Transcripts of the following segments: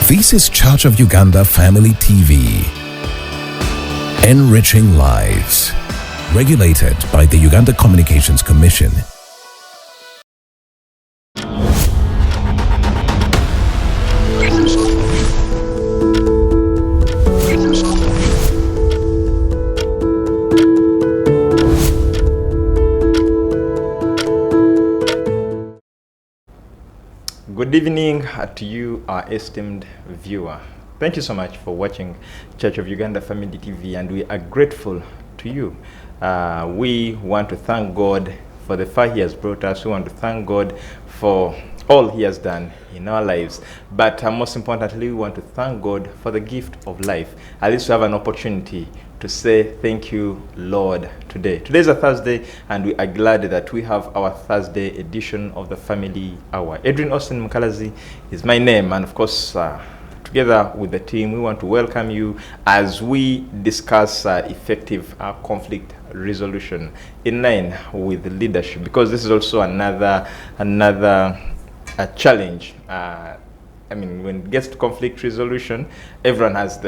This is Church of Uganda Family TV. Enriching lives. Regulated by the Uganda Communications Commission. Good evening to you, our esteemed viewer. Thank you so much for watching Church of Uganda Family TV, and we are grateful to you. We want to thank God for the far He has brought us. We want to thank God for all He has done in our lives. But most importantly, we want to thank God for the gift of life. At least we have an opportunity to say thank you, Lord, today. Today is a Thursday, and we are glad that we have our Thursday edition of the Family Hour. Edrine Mukalazi is my name, and of course, together with the team, we want to welcome you as we discuss effective conflict resolution in line with leadership, because this is also another challenge. I mean, when it gets to conflict resolution, everyone has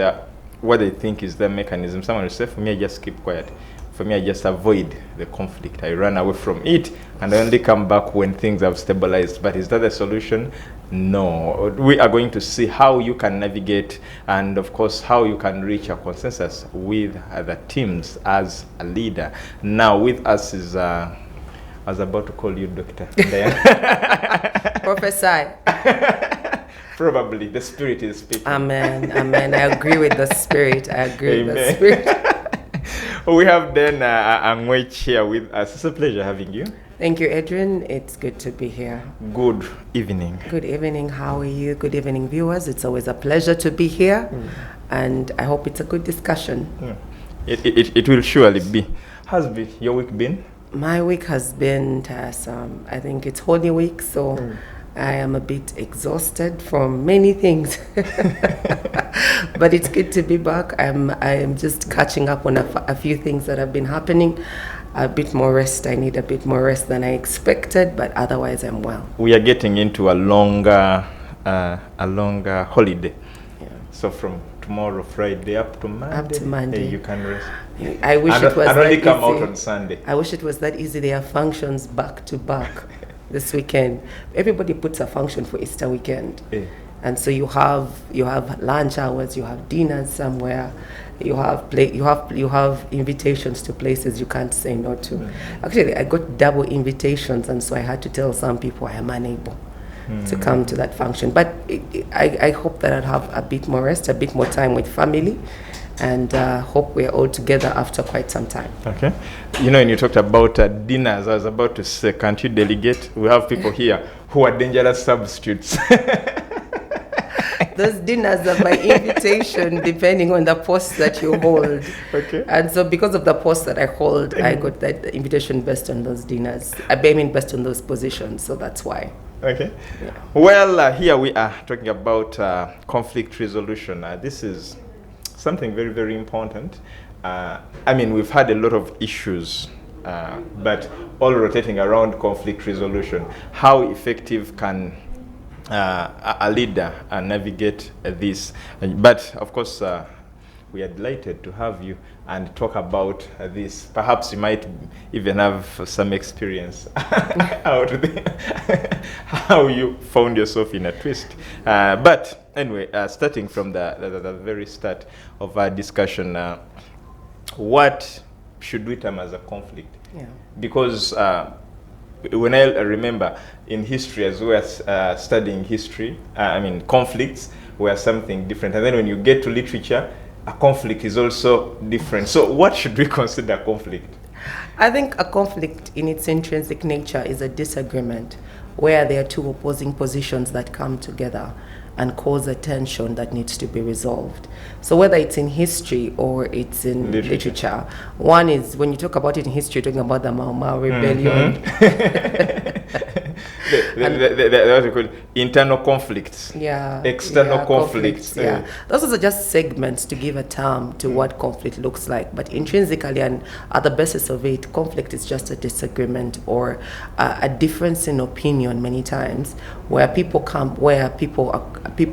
what they think is their mechanism. Someone will say, for me, I just keep quiet. For me, I just avoid the conflict. I run away from it, and I only come back when things have stabilized. But is that the solution? No. We are going to see how you can navigate, and of course, how you can reach a consensus with the teams as a leader. Now, with us is, I was about to call you Dr. Diana. Prophesy. Probably the Spirit is speaking. Amen. Amen. I agree with the Spirit. I agree with the Spirit. We have Diana Angwech here with us. It's a pleasure having you. Thank you, Edrine. It's good to be here. Good evening. Good evening. How are you? Good evening, viewers. It's always a pleasure to be here, and I hope it's a good discussion. It will surely be. How's your week been? My week has been tiresome. I think it's Holy Week, so I am a bit exhausted from many things. But it's good to be back. I am just catching up on a few things that have been happening. A bit more rest. I need a bit more rest than I expected, but otherwise I'm well. We are getting into a longer holiday. Yeah. So from tomorrow, Friday, up to Monday. You can rest. I wish it was that only easy. Come out on Sunday. I wish it was that easy. There are functions back to back this weekend. Everybody puts a function for Easter weekend. And so you have lunch hours, you have dinners somewhere, you have invitations to places you can't say no to. Actually, I got double invitations, and so I had to tell some people I am unable to come to that function. But I hope that I'll have a bit more rest, a bit more time with family, and hope we're all together after quite some time. Okay. You know, when you talked about dinners, I was about to say, can't you delegate? We have people here who are dangerous substitutes. Those dinners are by invitation, depending on the post that you hold. Okay. And so because of the post that I hold, I got that invitation based on those dinners. I mean, based on those positions, so that's why. Okay. Yeah. Well, here we are talking about conflict resolution. This is something very, very important. I mean, we've had a lot of issues, but all rotating around conflict resolution. How effective can a leader navigate this? But of course, we are delighted to have you and talk about this. Perhaps you might even have some experience out there, how you found yourself in a twist. But anyway, starting from the very start of our discussion, what should we term as a conflict? Yeah. Because when I remember in history, as we were studying history, conflicts were something different. And then when you get to literature, a conflict is also different. So what should we consider a conflict? I think a conflict in its intrinsic nature is a disagreement where there are two opposing positions that come together and cause a tension that needs to be resolved. So whether it's in history or it's in literature, one is, when you talk about it in history, you're talking about the Mau Mau rebellion. What we call internal conflicts. Yeah. External conflicts. Yeah. Those are just segments to give a term to what conflict looks like. But intrinsically and at the basis of it, conflict is just a disagreement or a difference in opinion many times where people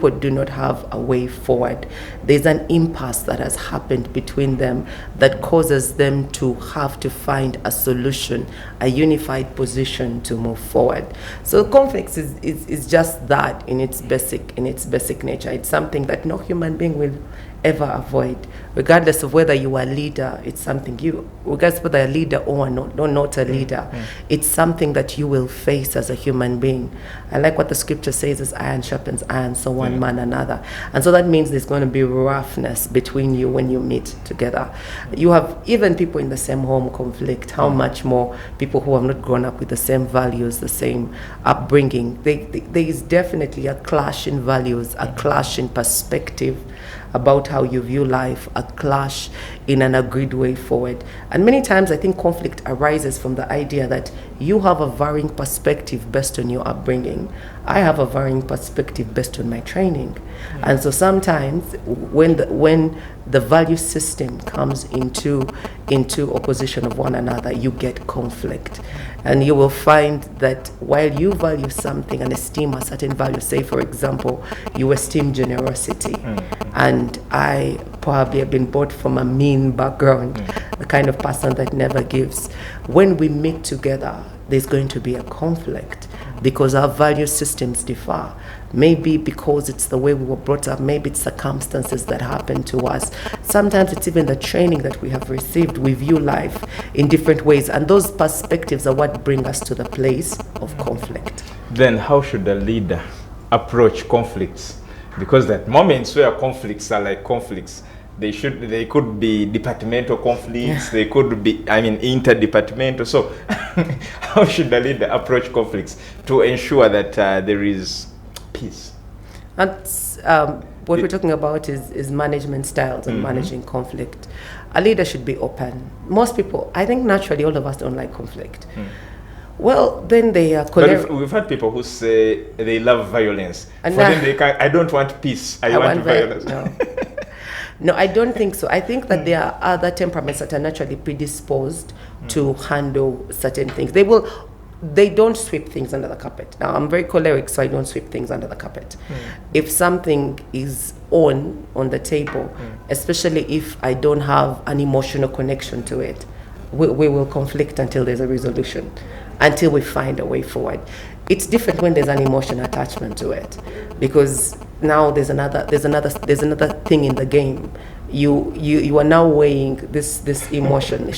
do not have a way forward. There's an impasse that has happened between them that causes them to have to find a solution, a unified position to move forward. So conflict is just that in its basic nature. It's something that no human being will ever avoid, regardless of whether you are a leader. It's something regardless of whether a leader or not a leader, it's something that you will face as a human being. I like what the scripture says is iron sharpens iron, so one man another. And so that means there's going to be roughness between you when you meet together. You have even people in the same home conflict, how much more people who have not grown up with the same values, the same upbringing. There is definitely a clash in values, a clash in perspective about how you view life, a clash in an agreed way forward. And many times I think conflict arises from the idea that you have a varying perspective based on your upbringing. I have a varying perspective based on my training. And so sometimes when the value system comes into opposition of one another, you get conflict. And you will find that while you value something and esteem a certain value, say for example, you esteem generosity, and I probably have been brought from a mean background, the kind of person that never gives. When we meet together, there's going to be a conflict because our value systems differ. Maybe because it's the way we were brought up, maybe it's circumstances that happen to us. Sometimes it's even the training that we have received. We view life in different ways, and those perspectives are what bring us to the place of conflict. Then how should a leader approach conflicts? Because there are moments where conflicts are like conflicts. They could be departmental conflicts, they could be, interdepartmental. So how should the leader approach conflicts to ensure that there is peace? That's what we're talking about is management styles and managing conflict. A leader should be open. Most people, I think naturally all of us don't like conflict. Well, then they are But we've had people who say they love violence. And for them, I don't want peace. I want violence. No, I don't think so. I think that there are other temperaments that are naturally predisposed to handle certain things. They don't sweep things under the carpet. Now, I'm very choleric, so I don't sweep things under the carpet. If something is on the table, especially if I don't have an emotional connection to it, we will conflict until there's a resolution, until we find a way forward. It's different when there's an emotional attachment to it, because now there's another thing in the game. You are now weighing this emotion.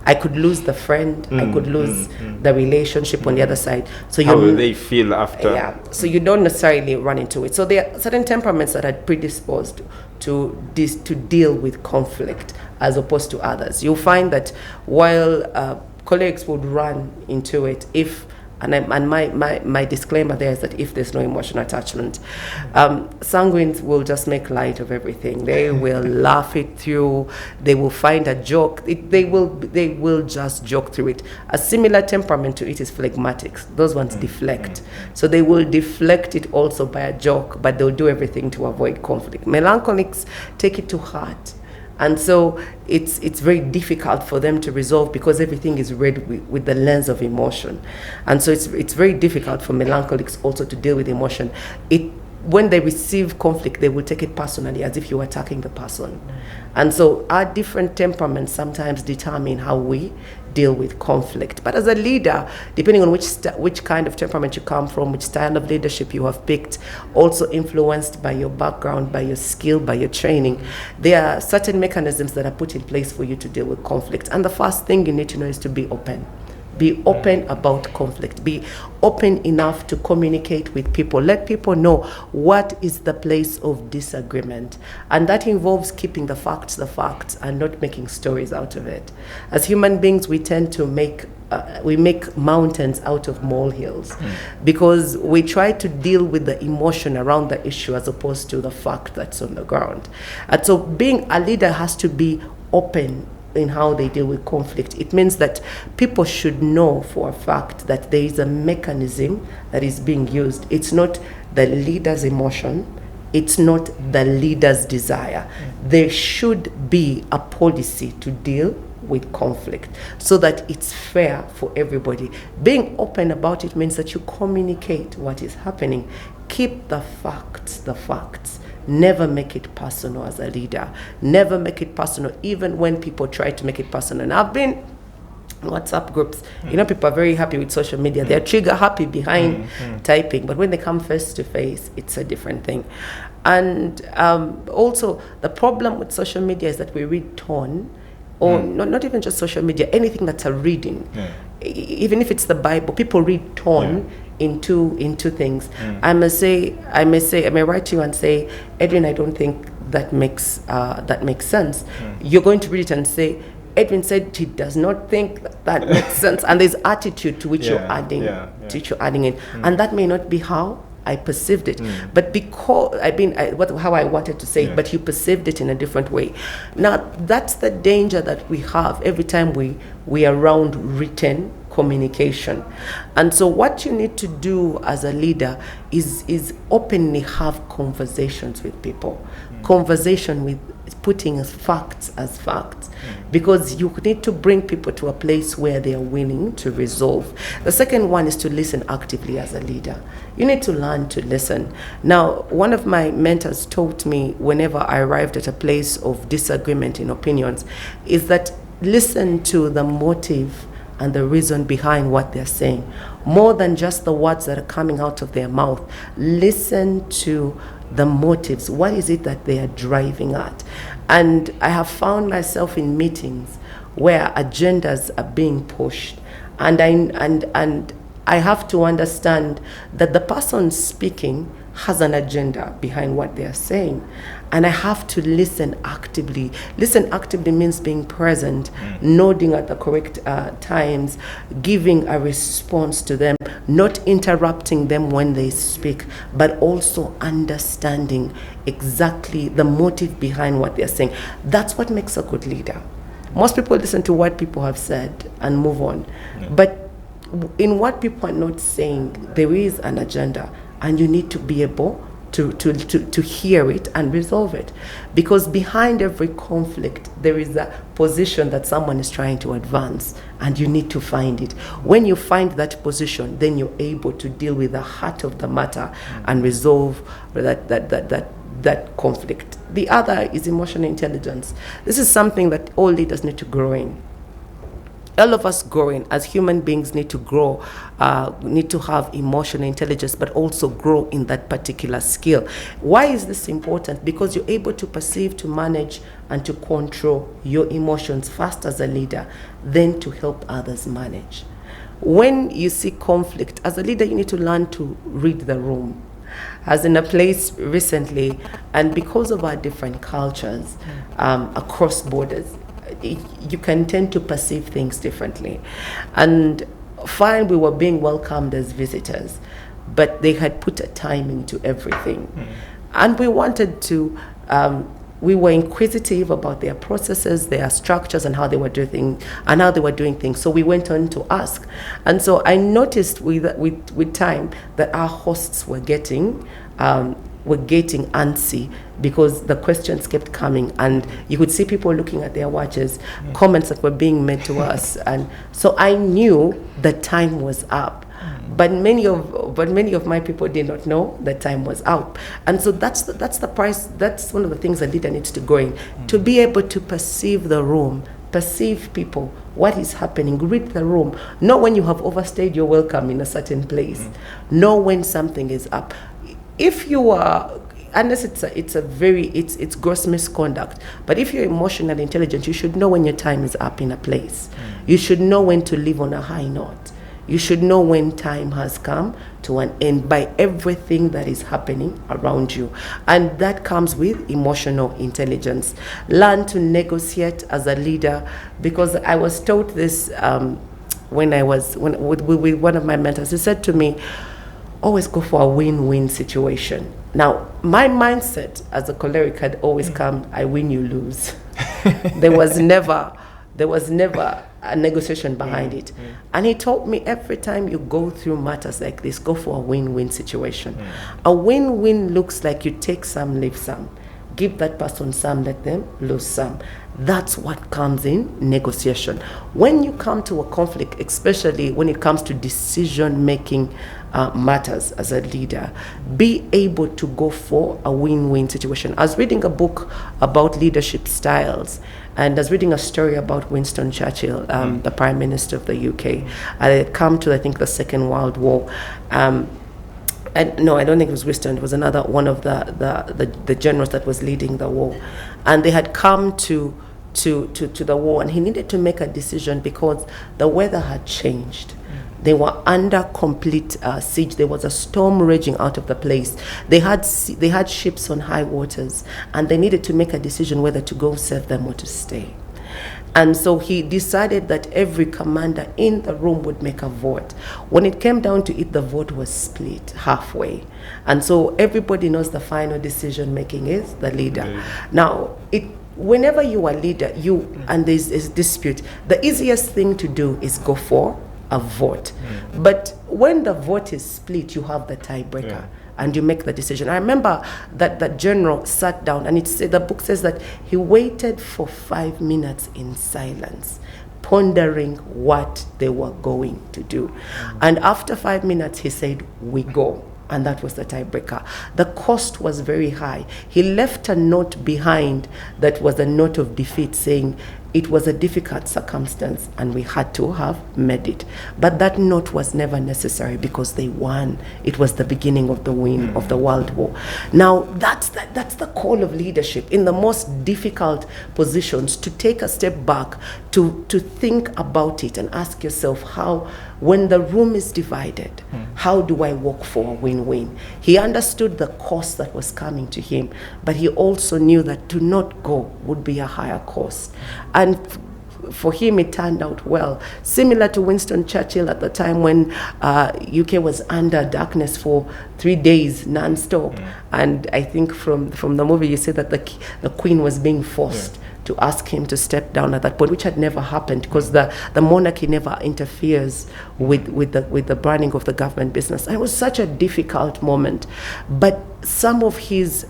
I could lose the friend, I could lose the relationship on the other side. So how will they feel after? Yeah. So you don't necessarily run into it. So there are certain temperaments that are predisposed to deal with conflict as opposed to others. You'll find that while colleagues would run into it my disclaimer there is that if there's no emotional attachment, sanguines will just make light of everything. They will laugh it through. They will find a joke. They will just joke through it. A similar temperament to it is phlegmatics. Those ones deflect. So they will deflect it also by a joke, but they'll do everything to avoid conflict. Melancholics take it to heart. And so it's very difficult for them to resolve because everything is read with the lens of emotion. And so it's very difficult for melancholics also to deal with emotion. When they receive conflict, they will take it personally, as if you were attacking the person. And so our different temperaments sometimes determine how we deal with conflict. But as a leader, depending on which kind of temperament you come from, which style of leadership you have picked, also influenced by your background, by your skill, by your training, there are certain mechanisms that are put in place for you to deal with conflict. And the first thing you need to know is to be open. Be open about conflict. Be open enough to communicate with people. Let people know what is the place of disagreement. And that involves keeping the facts, and not making stories out of it. As human beings, we tend to make mountains out of molehills because we try to deal with the emotion around the issue as opposed to the fact that's on the ground. And so being a leader has to be open they deal with conflict. It means that people should know for a fact that there is a mechanism that is being used. It's not the leader's emotion, it's not the leader's desire. There should be a policy to deal with conflict so that it's fair for everybody. Being open about it means that you communicate what is happening. Keep the facts. Never make it personal as a leader. Never make it personal, even when people try to make it personal. And I've been in WhatsApp groups, people are very happy with social media. They're trigger happy behind typing, but when they come face to face, it's a different thing. And also, the problem with social media is that we read tone, or not even just social media, anything that's a reading. Even if it's the Bible, people read tone into things. I may write to you and say, Edrine, I don't think that makes sense. You're going to read it and say, Edrine said he does not think that makes sense, and there's attitude to which you're adding, to which you're adding in, and that may not be how I perceived it, but because how I wanted to say it, but you perceived it in a different way. Now that's the danger that we have every time we are around written communication. And so what you need to do as a leader is openly have conversations with people, conversation with putting facts as facts, because you need to bring people to a place where they are willing to resolve. The second one is to listen actively as a leader. You need to learn to listen. Now, one of my mentors taught me whenever I arrived at a place of disagreement in opinions is that listen to the motive and the reason behind what they're saying, more than just the words that are coming out of their mouth. Listen to the motives. What is it that they are driving at? And I have found myself in meetings where agendas are being pushed, and I have to understand that the person speaking has an agenda behind what they are saying, and I have to listen actively. Listen actively means being present, nodding at the correct times, giving a response to them, not interrupting them when they speak, but also understanding exactly the motive behind what they're saying. That's what makes a good leader. Most people listen to what people have said and move on, but in what people are not saying, there is an agenda, and you need to be able to hear it and resolve it, because behind every conflict there is a position that someone is trying to advance, and you need to find it. When you find that position, then you're able to deal with the heart of the matter and resolve that conflict. The other is emotional intelligence. This is something that all leaders need to grow in. All of us growing as human beings need to grow, need to have emotional intelligence, but also grow in that particular skill. Why is this important? Because you're able to perceive, to manage, and to control your emotions first as a leader, then to help others manage. When you see conflict, as a leader, you need to learn to read the room. As in a place recently, and because of our different cultures across borders, you can tend to perceive things differently. And fine, we were being welcomed as visitors, but they had put a time into everything. And we wanted to, we were inquisitive about their processes, their structures, and how they were doing things. So we went on to ask. And so I noticed with time that our hosts were getting antsy, because the questions kept coming, and you could see people looking at their watches, comments that were being made to us, and so I knew the time was up. But many of my people did not know that time was up, and so that's the price. That's one of the things a leader needs to go in, to be able to perceive the room, perceive people, what is happening, read the room, know when you have overstayed your welcome in a certain place, know when something is up. If you are, unless it's gross misconduct, but if you're emotionally intelligent, you should know when your time is up in a place. You should know when to live on a high note. You should know when time has come to an end by everything that is happening around you. And that comes with emotional intelligence. Learn to negotiate as a leader, because I was taught this with one of my mentors. He said to me, always go for a win-win situation. Now, my mindset as a choleric had always come, I win, you lose. There was never There was never a negotiation behind it. And he told me, every time you go through matters like this, go for a win-win situation. A win-win looks like you take some, leave some. Give that person some, let them lose some. That's what comes in negotiation. When you come to a conflict, especially when it comes to decision-making matters as a leader, be able to go for a win-win situation. I was reading a book about leadership styles, and I was reading a story about Winston Churchill, the Prime Minister of the UK. I had come to, I think, the Second World War. No, I don't think it was Winston. It was another one of the generals that was leading the war, and they had come to the war, and he needed to make a decision because the weather had changed. They were under complete siege. There was a storm raging out of the place. They had ships on high waters, and they needed to make a decision whether to go save them or to stay. And so he decided that every commander in the room would make a vote. When it came down to it, the vote was split halfway. And so everybody knows the final decision making is the leader. Now, whenever you are leader, and there's a dispute, the easiest thing to do is go for a vote. But when the vote is split, you have the tiebreaker. And you make the decision. I remember that the general sat down, and the book says that he waited for 5 minutes in silence, pondering what they were going to do. And after 5 minutes, he said, "We go." And that was the tiebreaker. The cost was very high. He left a note behind that was a note of defeat, saying it was a difficult circumstance and we had to have made it. But that note was never necessary because they won. It was the beginning of the win of the World War. Now, that's the call of leadership in the most difficult positions, to take a step back, to think about it and ask yourself, how, when the room is divided, how do I work for a win-win? He understood the cost that was coming to him, but he also knew that to not go would be a higher cost. And for him, it turned out well. Similar to Winston Churchill at the time when UK was under darkness for 3 days non-stop. And I think from the movie, you see that the Queen was being forced to ask him to step down at that point, which had never happened because the monarchy never interferes with the running of the government business. And it was such a difficult moment. But some of his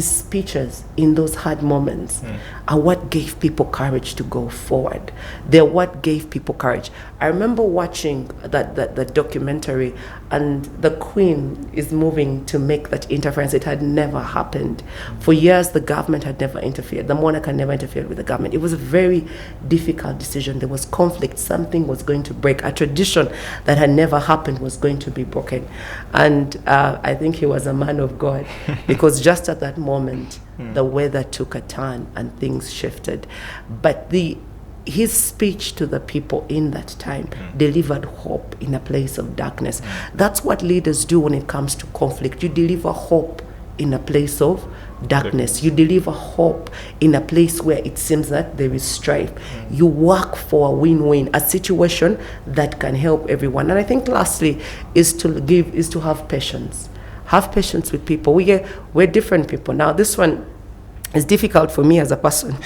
speeches in those hard moments are what gave people courage to go forward. They're what gave people courage. I remember watching that documentary, and the Queen is moving to make that interference. It had never happened. For years, the government had never interfered. The monarch had never interfered with the government. It was a very difficult decision. There was conflict. Something was going to break. A tradition that had never happened was going to be broken. And I think he was a man of God because just at that moment, the weather took a turn and things shifted. But his speech to the people in that time delivered hope in a place of darkness. That's what leaders do when it comes to conflict. You deliver hope in a place of darkness. You deliver hope in a place where it seems that there is strife. You work for a win-win, a situation that can help everyone. And I think lastly is to have patience. Have patience with people. We're different people. Now, this one is difficult for me as a person.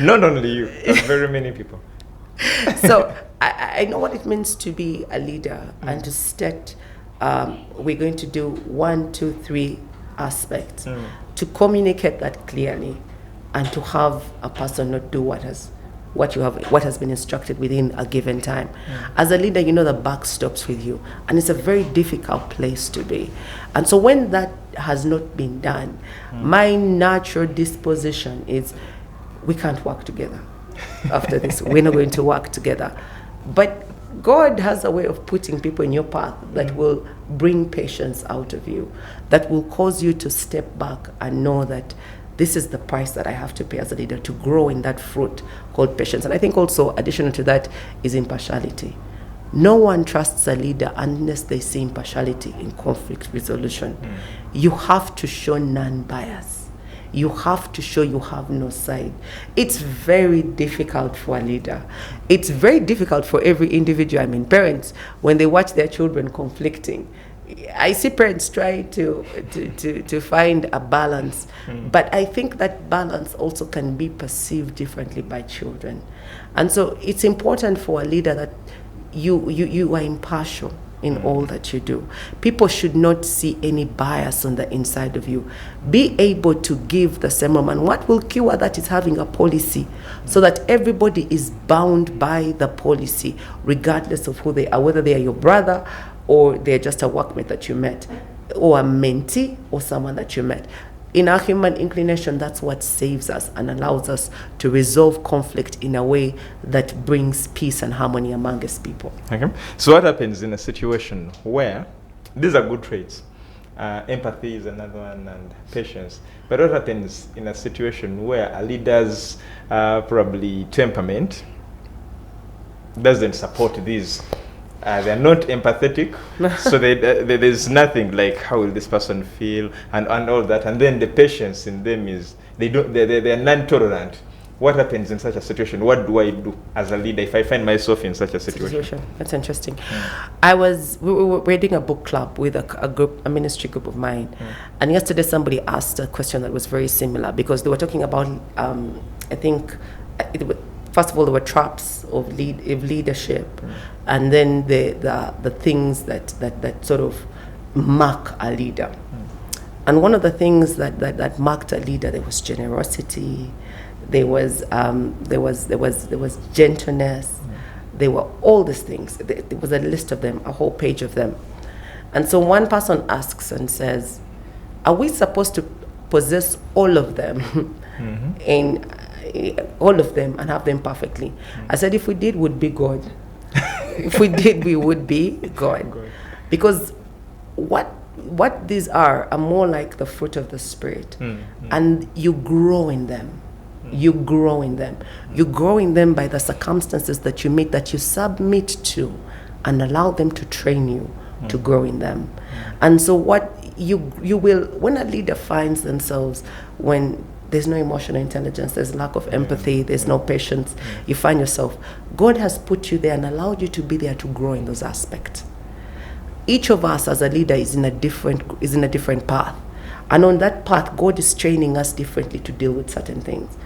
Not only you, but very many people. So I know what it means to be a leader and to state we're going to do 1, 2, 3 aspects, to communicate that clearly, and to have a person not do what has been instructed within a given time. As a leader, you know the buck stops with you, and it's a very difficult place to be. And so when that has not been done, my natural disposition is, we can't work together after this. We're not going to work together. But God has a way of putting people in your path that will bring patience out of you, that will cause you to step back and know that this is the price that I have to pay as a leader to grow in that fruit called patience. And I think also additional to that is impartiality. No one trusts a leader unless they see impartiality in conflict resolution. You have to show non-bias. You have to show you have no side. It's very difficult for a leader. It's very difficult for every individual. I mean, parents, when they watch their children conflicting, I see parents try to find a balance, but I think that balance also can be perceived differently by children. And so it's important for a leader that you are impartial in all that you do. People should not see any bias on the inside of you. Be able to give the sermon. What will cure that is having a policy so that everybody is bound by the policy, regardless of who they are, whether they are your brother or they're just a workmate that you met, or a mentee or someone that you met. In our human inclination, that's what saves us and allows us to resolve conflict in a way that brings peace and harmony amongst people. Okay. So what happens in a situation where, these are good traits, empathy is another one, and patience, but what happens in a situation where a leader's probably temperament doesn't support these? They're not empathetic, so there's nothing like how will this person feel and all that, and then the patience in them is they're non-tolerant. What happens in such a situation? What do I do as a leader if I find myself in such a situation? That's interesting. We were reading a book club with a ministry group of mine, and yesterday somebody asked a question that was very similar, because they were talking about I think first of all, there were traps of leadership, and then the things that sort of mark a leader. And one of the things that marked a leader, there was generosity, there was gentleness, there were all these things. There was a list of them, a whole page of them. And so one person asks and says, "Are we supposed to possess all of them?" in all of them and have them perfectly? I said, if we did, would be God. If we did, we would be God. Because what these are more like the fruit of the Spirit. And you grow in them. You grow in them. You grow in them by the circumstances that you meet, that you submit to, and allow them to train you to grow in them. And so what you will, when a leader finds themselves, when there's no emotional intelligence, there's lack of empathy, there's no patience, you find yourself, God has put you there and allowed you to be there to grow in those aspects. Each of us as a leader is in a different path. And on that path, God is training us differently to deal with certain things.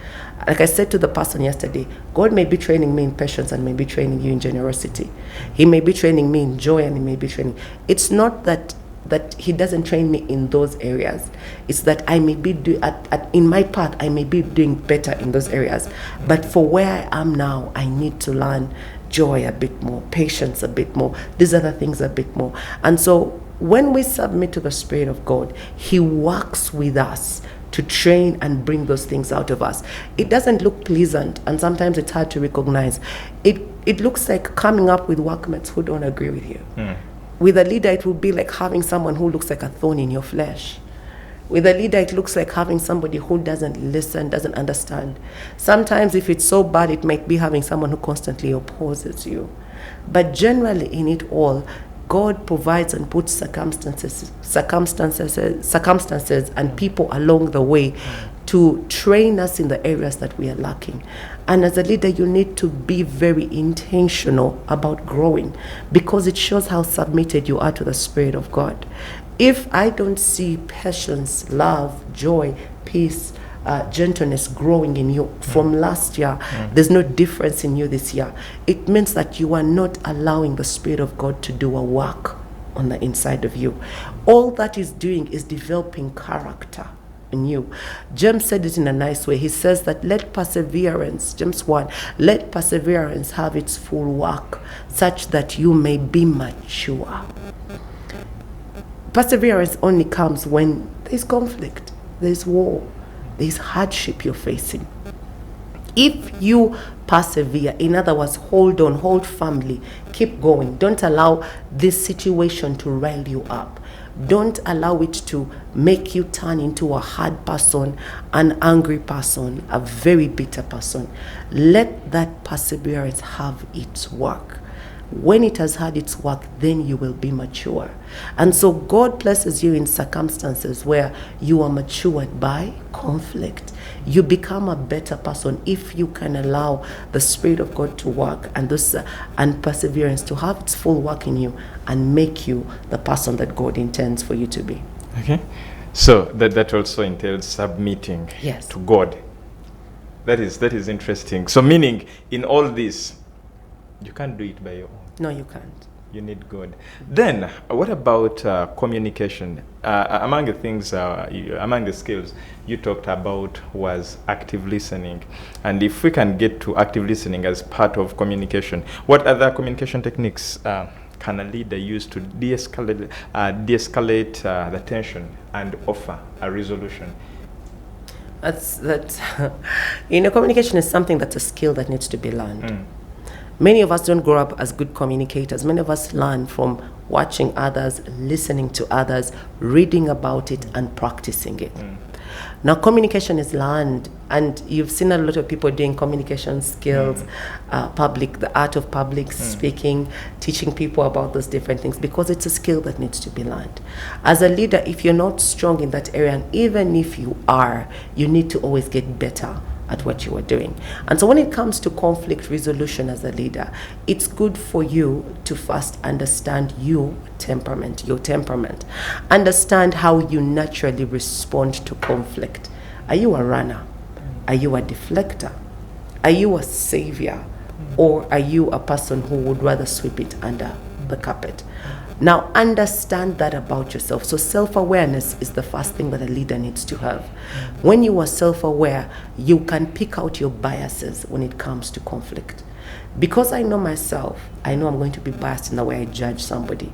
Like I said to the person yesterday, God may be training me in patience and may be training you in generosity. He may be training me in joy and he may be training. It's not that he doesn't train me in those areas. It's that I may be in my path, I may be doing better in those areas. But for where I am now, I need to learn joy a bit more, patience a bit more, these other things a bit more. And so when we submit to the Spirit of God, He works with us to train and bring those things out of us. It doesn't look pleasant, and sometimes it's hard to recognize. It looks like coming up with workmates who don't agree with you. With a leader, it will be like having someone who looks like a thorn in your flesh. With a leader, it looks like having somebody who doesn't listen, doesn't understand. Sometimes if it's so bad, it might be having someone who constantly opposes you. But generally in it all, God provides and puts circumstances and people along the way to train us in the areas that we are lacking. And as a leader, you need to be very intentional about growing, because it shows how submitted you are to the Spirit of God. If I don't see patience, love, joy, peace, gentleness growing in you from last year, there's no difference in you this year, it means that you are not allowing the Spirit of God to do a work on the inside of you. All that is doing is developing character in you. James said it in a nice way. He says that let perseverance, James 1, let perseverance have its full work, such that you may be mature. Perseverance only comes when there's conflict, there's war, there's hardship you're facing. If you persevere, in other words, hold on, hold firmly, keep going. Don't allow this situation to rile you up. Don't allow it to make you turn into a hard person, an angry person, a very bitter person. Let that perseverance have its work. When it has had its work, then you will be mature. And so God places you in circumstances where you are matured by conflict. You become a better person if you can allow the Spirit of God to work and and perseverance to have its full work in you and make you the person that God intends for you to be. Okay. So that also entails submitting to God. That is interesting. So meaning in all this, you can't do it by your own. No, you can't. You need God. Then, what about communication? Among the things, among the skills you talked about was active listening. And if we can get to active listening as part of communication, what other communication techniques can a leader use to de-escalate the tension and offer a resolution? Communication is something that's a skill that needs to be learned. Many of us don't grow up as good communicators. Many of us learn from watching others, listening to others, reading about it, and practicing it. Now, communication is learned, and you've seen a lot of people doing communication skills, the art of public speaking, teaching people about those different things, because it's a skill that needs to be learned. As a leader, if you're not strong in that area, and even if you are, you need to always get better at what you are doing. And so when it comes to conflict resolution as a leader, it's good for you to first understand your temperament. Understand how you naturally respond to conflict. Are you a runner? Are you a deflector? Are you a savior? Or are you a person who would rather sweep it under the carpet? Now, understand that about yourself. So self-awareness is the first thing that a leader needs to have. When you are self-aware, you can pick out your biases when it comes to conflict. Because I know myself, I know I'm going to be biased in the way I judge somebody.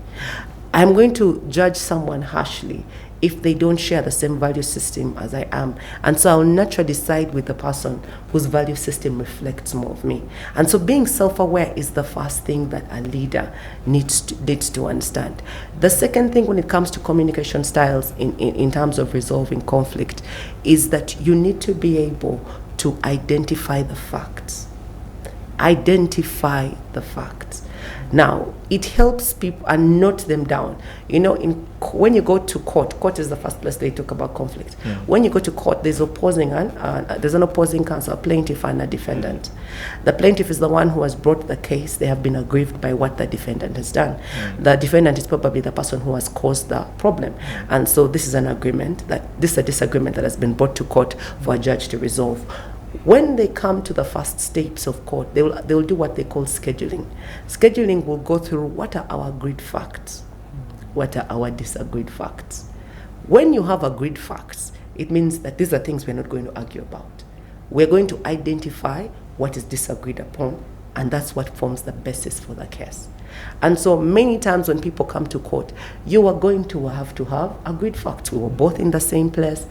I'm going to judge someone harshly if they don't share the same value system as I am. And so I'll naturally side with the person whose value system reflects more of me. And so being self-aware is the first thing that a leader needs to understand. The second thing when it comes to communication styles in terms of resolving conflict is that you need to be able to identify the facts. Identify the facts. Now, it helps people and note them down. When you go to court is the first place they talk about conflict. When you go to court, there's an opposing counsel, a plaintiff and a defendant. The plaintiff is the one who has brought the case. They have been aggrieved by what the defendant has done. The defendant is probably the person who has caused the problem. And so this is a disagreement that has been brought to court for a judge to resolve. When they come to the first steps of court, they will do what they call scheduling. Scheduling will go through what are our agreed facts, what are our disagreed facts. When you have agreed facts, it means that these are things we're not going to argue about. We're going to identify what is disagreed upon, and that's what forms the basis for the case. And so many times when people come to court, you are going to have agreed facts. We were both in the same place.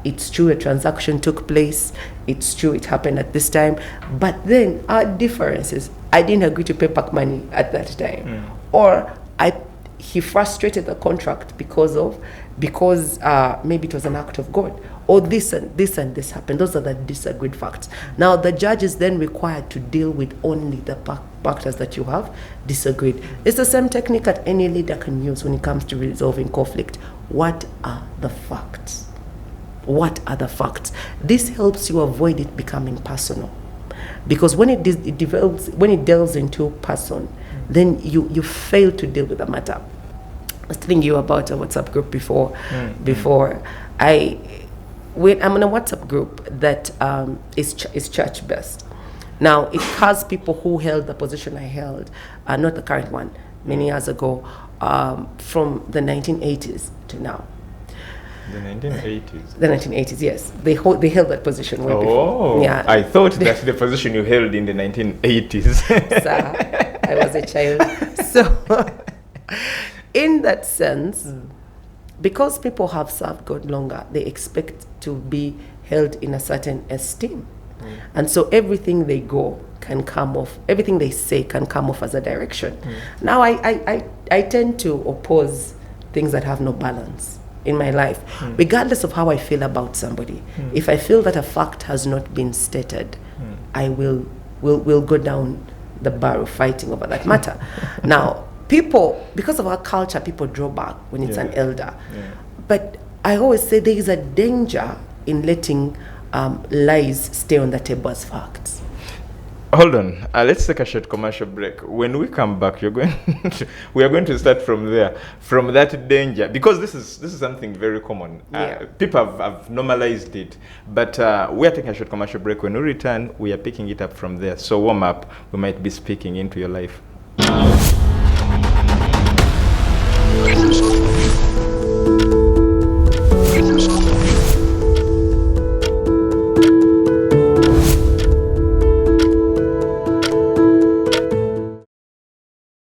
It's true a transaction took place. It's true it happened at this time. But then our difference is I didn't agree to pay back money at that time. Or he frustrated the contract because maybe it was an act of God. Or this and this happened. Those are the disagreed facts. Now the judge is then required to deal with only the factors that you have disagreed. It's the same technique that any leader can use when it comes to resolving conflict. What are the facts? What are the facts? This helps you avoid it becoming personal. Because when it delves into person, then you fail to deal with the matter. I was telling you about a WhatsApp group before. I'm in a WhatsApp group that is church-based. Now, it has people who held the position I held, not the current one, many years ago, from the 1980s to now. The 1980s? The 1980s, yes. They held that position way before. Yeah. I thought that's the position you held in the 1980s. Sir, I was a child. So, in that sense, because people have served God longer, they expect to be held in a certain esteem. And so everything they say can come off as a direction. Now I tend to oppose things that have no balance in my life, regardless of how I feel about somebody. If I feel that a fact has not been stated, I will go down the barrow fighting over that matter. Now, people, because of our culture, people draw back when it's an elder. But I always say there is a danger in letting lies stay on the table as facts. Hold on. Let's take a short commercial break. When we come back, we are going to start from there, from that danger, because this is something very common. People have normalized it, but we are taking a short commercial break. When we return, we are picking it up from there. So warm up. We might be speaking into your life.